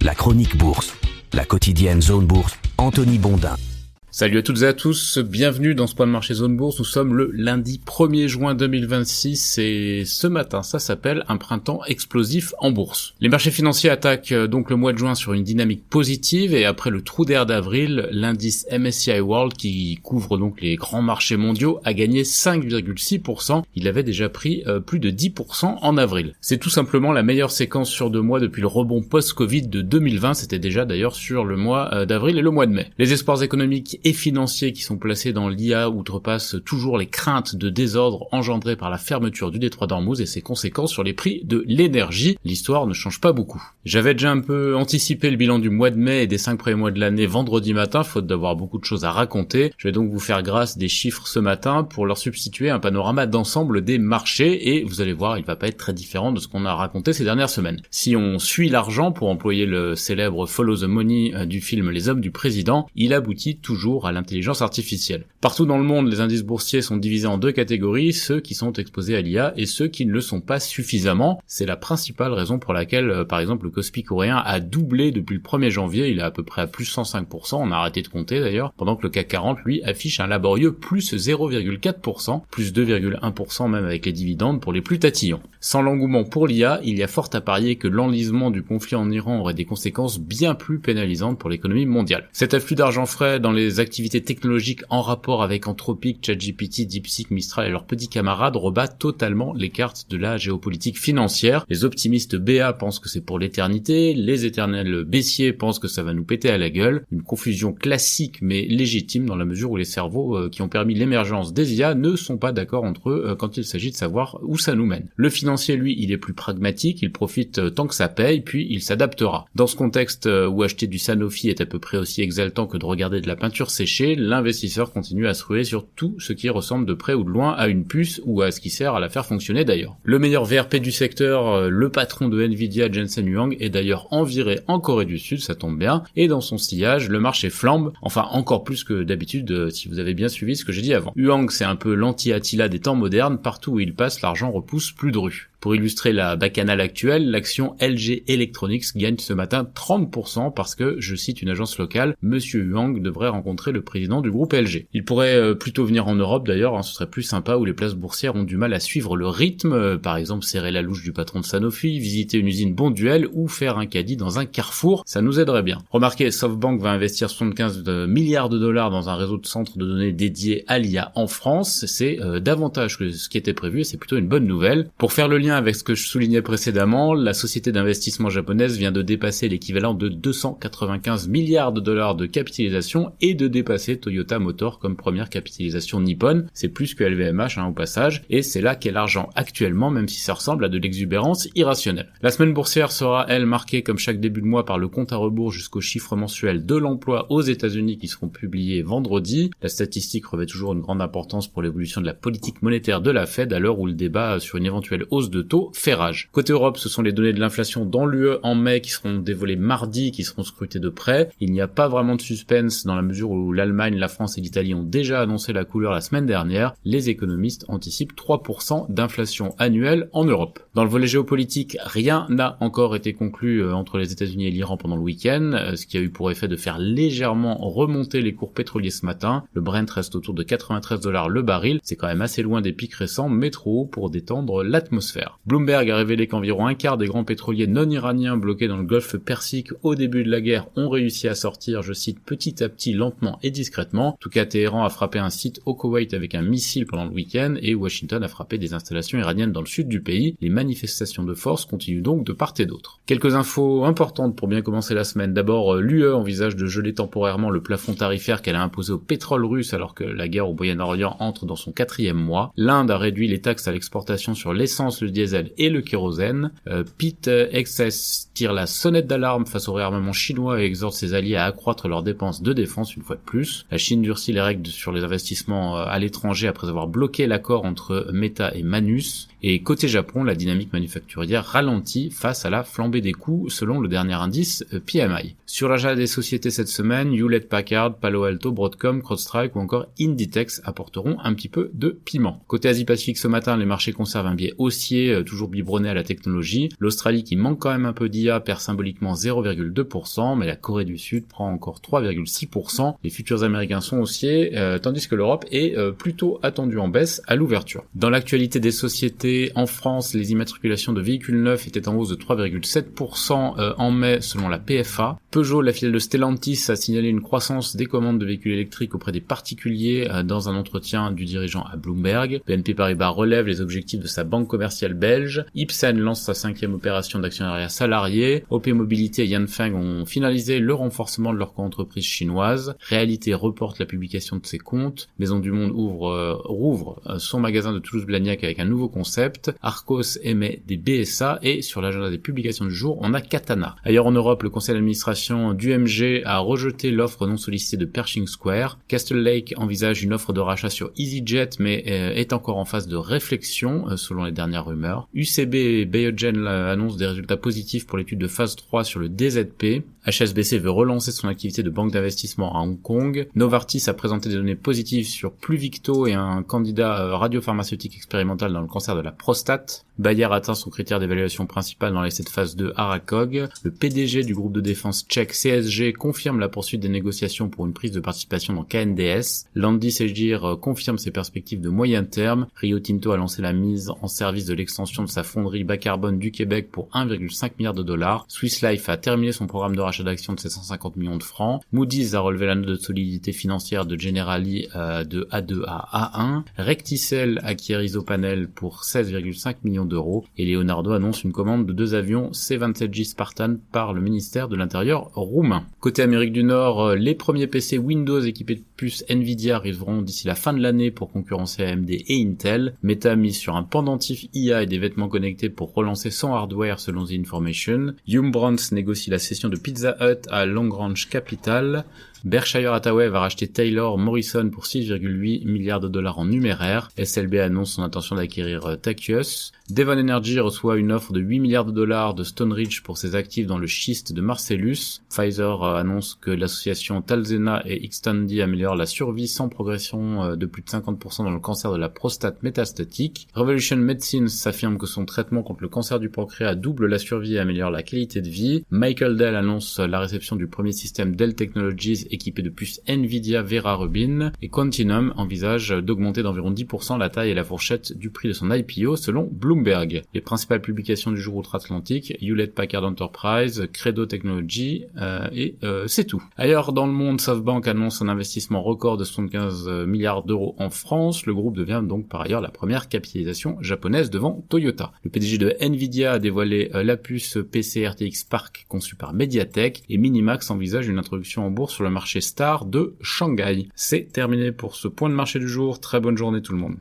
La chronique bourse, la quotidienne Zone Bourse, Anthony Bondin. Salut à toutes et à tous, bienvenue dans ce point de marché Zone Bourse. Nous sommes le lundi 1er juin 2026 et ce matin, ça s'appelle un printemps explosif en bourse. Les marchés financiers attaquent donc le mois de juin sur une dynamique positive et après le trou d'air d'avril, l'indice MSCI World qui couvre donc les grands marchés mondiaux a gagné 5,6%. Il avait déjà pris plus de 10% en avril. C'est tout simplement la meilleure séquence sur 2 mois depuis le rebond post-Covid de 2020. C'était déjà d'ailleurs sur le mois d'avril et le mois de mai. Les espoirs économiques et financiers qui sont placés dans l'IA outrepassent toujours les craintes de désordre engendrées par la fermeture du détroit d'Ormuz et ses conséquences sur les prix de l'énergie. L'histoire ne change pas beaucoup. J'avais déjà un peu anticipé le bilan du mois de mai et des 5 premiers mois de l'année vendredi matin, faute d'avoir beaucoup de choses à raconter. Je vais donc vous faire grâce des chiffres ce matin pour leur substituer un panorama d'ensemble des marchés et vous allez voir, il va pas être très différent de ce qu'on a raconté ces dernières semaines. Si on suit l'argent, pour employer le célèbre Follow the Money du film Les Hommes du Président, il aboutit toujours à l'intelligence artificielle. Partout dans le monde, les indices boursiers sont divisés en 2 catégories, ceux qui sont exposés à l'IA et ceux qui ne le sont pas suffisamment. C'est la principale raison pour laquelle, par exemple, le Kospi coréen a doublé depuis le 1er janvier, il est à peu près à plus 105%, on a arrêté de compter d'ailleurs, pendant que le CAC 40, lui, affiche un laborieux plus 0,4%, plus 2,1% même avec les dividendes pour les plus tatillons. Sans l'engouement pour l'IA, il y a fort à parier que l'enlisement du conflit en Iran aurait des conséquences bien plus pénalisantes pour l'économie mondiale. Cet afflux d'argent frais dans les activités technologiques en rapport avec Anthropic, ChatGPT, DeepSeek, Mistral et leurs petits camarades rebat totalement les cartes de la géopolitique financière. Les optimistes BA pensent que c'est pour l'éternité, les éternels baissiers pensent que ça va nous péter à la gueule. Une confusion classique mais légitime dans la mesure où les cerveaux qui ont permis l'émergence des IA ne sont pas d'accord entre eux quand il s'agit de savoir où ça nous mène. Le financier, lui, il est plus pragmatique, il profite tant que ça paye, puis il s'adaptera. Dans ce contexte où acheter du Sanofi est à peu près aussi exaltant que de regarder de la peinture séchée, l'investisseur continue à se ruer sur tout ce qui ressemble de près ou de loin à une puce ou à ce qui sert à la faire fonctionner d'ailleurs. Le meilleur VRP du secteur, le patron de Nvidia, Jensen Huang, est d'ailleurs enviré en Corée du Sud, ça tombe bien, et dans son sillage, le marché flambe, enfin encore plus que d'habitude si vous avez bien suivi ce que j'ai dit avant. Huang, c'est un peu l'anti-Attila des temps modernes, partout où il passe, l'argent repousse plus de rue. Pour illustrer la bacchanale actuelle, l'action LG Electronics gagne ce matin 30% parce que, je cite une agence locale, Monsieur Huang devrait rencontrer le président du groupe LG. Il pourrait plutôt venir en Europe d'ailleurs, ce serait plus sympa où les places boursières ont du mal à suivre le rythme, par exemple serrer la louche du patron de Sanofi, visiter une usine Bonduelle ou faire un caddie dans un carrefour, ça nous aiderait bien. Remarquez, SoftBank va investir 75 milliards de dollars dans un réseau de centres de données dédiés à l'IA en France, c'est davantage que ce qui était prévu et c'est plutôt une bonne nouvelle. Pour faire le lien avec ce que je soulignais précédemment, la société d'investissement japonaise vient de dépasser l'équivalent de 295 milliards de dollars de capitalisation et de dépasser Toyota Motor comme première capitalisation nippone. C'est plus que LVMH au passage, et c'est là qu'est l'argent actuellement, même si ça ressemble à de l'exubérance irrationnelle. La semaine boursière sera, elle, marquée comme chaque début de mois par le compte à rebours jusqu'aux chiffres mensuels de l'emploi aux États-Unis qui seront publiés vendredi. La statistique revêt toujours une grande importance pour l'évolution de la politique monétaire de la Fed à l'heure où le débat sur une éventuelle hausse de taux fait rage. Côté Europe, ce sont les données de l'inflation dans l'UE en mai qui seront dévoilées mardi, qui seront scrutées de près. Il n'y a pas vraiment de suspense dans la mesure où l'Allemagne, la France et l'Italie ont déjà annoncé la couleur la semaine dernière. Les économistes anticipent 3% d'inflation annuelle en Europe. Dans le volet géopolitique, rien n'a encore été conclu entre les États-Unis et l'Iran pendant le week-end, ce qui a eu pour effet de faire légèrement remonter les cours pétroliers ce matin. Le Brent reste autour de 93 $ le baril, c'est quand même assez loin des pics récents, mais trop haut pour détendre l'atmosphère. Bloomberg a révélé qu'environ un quart des grands pétroliers non iraniens bloqués dans le golfe Persique au début de la guerre ont réussi à sortir, je cite, petit à petit, lentement et discrètement. En tout cas, Téhéran a frappé un site au Koweït avec un missile pendant le week-end et Washington a frappé des installations iraniennes dans le sud du pays. Les manifestations de force continuent donc de part et d'autre. Quelques infos importantes pour bien commencer la semaine. D'abord, l'UE envisage de geler temporairement le plafond tarifaire qu'elle a imposé au pétrole russe alors que la guerre au Moyen-Orient entre dans son 4e mois. L'Inde a réduit les taxes à l'exportation sur l'essence, le diesel et le kérosène. Pete Hegseth tire la sonnette d'alarme face au réarmement chinois et exhorte ses alliés à accroître leurs dépenses de défense une fois de plus. La Chine durcit les règles sur les investissements à l'étranger après avoir bloqué l'accord entre Meta et Manus. Et côté Japon, la dynamique manufacturière ralentit face à la flambée des coûts selon le dernier indice PMI. Sur l'achat des sociétés cette semaine, Hewlett-Packard, Palo Alto, Broadcom, CrowdStrike ou encore Inditex apporteront un petit peu de piment. Côté Asie-Pacifique ce matin, les marchés conservent un biais haussier UK, toujours biberonné à la technologie. L'Australie, qui manque quand même un peu d'IA, perd symboliquement 0,2%, mais la Corée du Sud prend encore 3,6%. Les futurs américains sont haussiers, tandis que l'Europe est plutôt attendue en baisse à l'ouverture. Dans l'actualité des sociétés, en France, les immatriculations de véhicules neufs étaient en hausse de 3,7% en mai selon la PFA. Peugeot, la filiale de Stellantis, a signalé une croissance des commandes de véhicules électriques auprès des particuliers dans un entretien du dirigeant à Bloomberg. BNP Paribas relève les objectifs de sa banque commerciale belge. Ipsen lance sa 5e opération d'actionnariat salarié. OP Mobilité et Yanfeng ont finalisé le renforcement de leur co-entreprise chinoise. Réalité reporte la publication de ses comptes. Maison du Monde rouvre son magasin de Toulouse-Blagnac avec un nouveau concept. Arcos émet des BSA et sur l'agenda des publications du jour, on a Katana. Ailleurs en Europe, le conseil d'administration d'UMG a rejeté l'offre non sollicitée de Pershing Square. Castle Lake envisage une offre de rachat sur EasyJet mais est encore en phase de réflexion selon les dernières rumeurs. UCB et Biogen annoncent des résultats positifs pour l'étude de phase 3 sur le DZP. HSBC veut relancer son activité de banque d'investissement à Hong Kong. Novartis a présenté des données positives sur Pluvicto et un candidat radiopharmaceutique expérimental dans le cancer de la prostate. Bayer atteint son critère d'évaluation principal dans l'essai de phase 2 Aracog. Le PDG du groupe de défense tchèque CSG confirme la poursuite des négociations pour une prise de participation dans KNDS. Landis+Gyr confirme ses perspectives de moyen terme. Rio Tinto a lancé la mise en service de l'extension de sa fonderie bas carbone du Québec pour 1,5 milliard de dollars. Swiss Life a terminé son programme de rachat d'actions de 750 millions de francs. Moody's a relevé la note de solidité financière de Generali de A2 à A1. Recticel acquiert Isopanel pour 16,5 millions d'euros et Leonardo annonce une commande de 2 avions C-27J Spartan par le ministère de l'Intérieur roumain. Côté Amérique du Nord, les premiers PC Windows équipés de puces Nvidia arriveront d'ici la fin de l'année pour concurrencer AMD et Intel. Meta mise sur un pendentif IA et des vêtements connectés pour relancer son hardware selon The Information. Yum Brands négocie la cession de Pizza Hut à Long Ranch Capital. Berkshire Hathaway va racheter Taylor Morrison pour 6,8 milliards de dollars en numéraire. SLB annonce son intention d'acquérir Takius. Devon Energy reçoit une offre de 8 milliards de dollars de Stone Ridge pour ses actifs dans le schiste de Marcellus. Pfizer annonce que l'association Talzena et Xtandi améliore la survie sans progression de plus de 50% dans le cancer de la prostate métastatique. Revolution Medicines s'affirme que son traitement contre le cancer du pancréas double la survie et améliore la qualité de vie. Michael Dell annonce la réception du premier système Dell Technologies équipé de puces Nvidia Vera Rubin, et Quantinuum envisage d'augmenter d'environ 10% la taille et la fourchette du prix de son IPO selon Bloomberg. Les principales publications du jour outre-Atlantique, Hewlett Packard Enterprise, Credo Technology, et c'est tout. Ailleurs dans le monde, SoftBank annonce un investissement record de 75 milliards d'euros en France. Le groupe devient donc par ailleurs la première capitalisation japonaise devant Toyota. Le PDG de Nvidia a dévoilé la puce PC RTX Spark conçue par Mediatek, et Minimax envisage une introduction en bourse sur le marché star de Shanghai. C'est terminé pour ce point de marché du jour. Très bonne journée tout le monde.